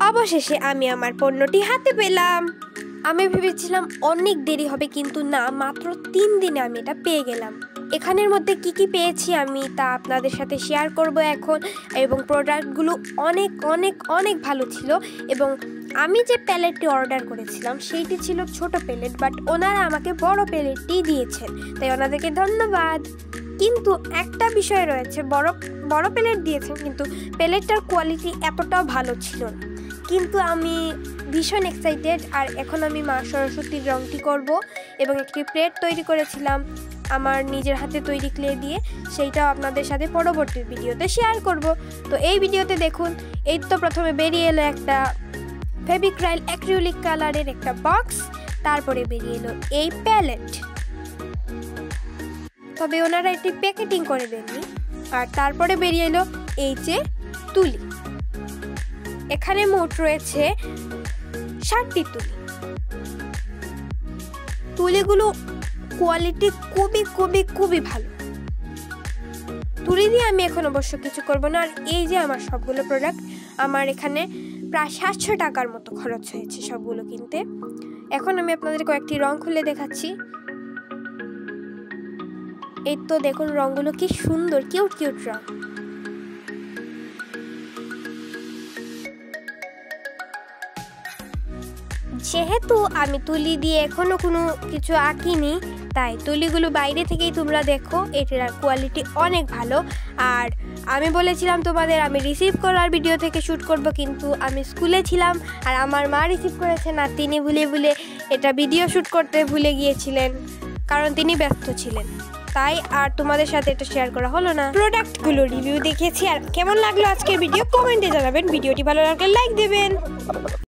অবশেষে আমি আমার পণ্যটি হাতে পেলাম। আমি ভেবেছিলাম অনেক দেরি হবে, কিন্তু না, মাত্র 3 দিনে আমি এটা পেয়ে গেলাম। এখানের মধ্যে কি কি পেয়েছি আমি তা আপনাদের সাথে শেয়ার করব এখন। এবং প্রোডাক্টগুলো অনেক অনেক অনেক ভালো ছিল। এবং আমি যে প্যালেটটি অর্ডার করেছিলাম সেইটি ছিল ছোট প্যালেট, বাট ওনারা আমাকে বড় প্যালেটটি দিয়েছেন, তাই ওনাদেরকে ধন্যবাদ। কিন্তু একটা বিষয় রয়েছে, বড় প্যালেট দিয়েছেন কিন্তু প্যালেটটার কোয়ালিটি এতটাও ভালো ছিল না। কিন্তু আমি ভীষণ এক্সাইটেড। আর এখন আমি মা সরস্বতীর রংটি করব এবং একটি প্লেট তৈরি করেছিলাম আমার নিজের হাতে তৈরি ক্লে দিয়ে, সেইটাও আপনাদের সাথে পরবর্তী ভিডিওতে শেয়ার করব। তো এই ভিডিওতে দেখুন, এই তো প্রথমে বেরিয়ে এলো একটা ফেভিক্রাইল অ্যাক্রিলিক কালারের একটা বক্স, তারপরে বেরিয়ে এলো এই প্যালেট। তবে ওনারা এটি প্যাকেটিং করে দেননি। আর তারপরে বেরিয়ে এলো এই যে তুলি। এখানে মোট রয়েছে 7টি তুলি। তুলিগুলো কোয়ালিটি খুবই খুবই খুবই ভালো। তুলি দিয়ে আমি এখন অবশ্য কিছু করব না। আর এই যে আমার সবগুলো প্রোডাক্ট, আমার এখানে প্রায় 700 টাকার মতো খরচ হয়েছে সবগুলো কিনতে। এখন আমি আপনাদের কয়েকটি রং খুলে দেখাচ্ছি। এই তো দেখুন রঙগুলো কি সুন্দর, কিউট কিউট রং। যেহেতু আমি তুলি দিয়ে এখনো কোনো কিছু আঁকিনি, তাই তুলিগুলো বাইরে থেকেই তোমরা দেখো। এটার কোয়ালিটি অনেক ভালো। আর আমি বলেছিলাম তোমাদের আমি রিসিভ করার ভিডিও থেকে শ্যুট করব, কিন্তু আমি স্কুলে ছিলাম আর আমার মা রিসিভ করেছেন। আর তিনি ভুলে এটা ভিডিও শ্যুট করতে ভুলে গিয়েছিলেন, কারণ তিনি ব্যস্ত ছিলেন, তাই আর তোমাদের সাথে এটা শেয়ার করা হলো না। প্রোডাক্টগুলো রিভিউ দেখেছি। আর কেমন লাগলো আজকের ভিডিও কমেন্টে জানাবেন। ভিডিওটি ভালো লাগলে লাইক দেবেন।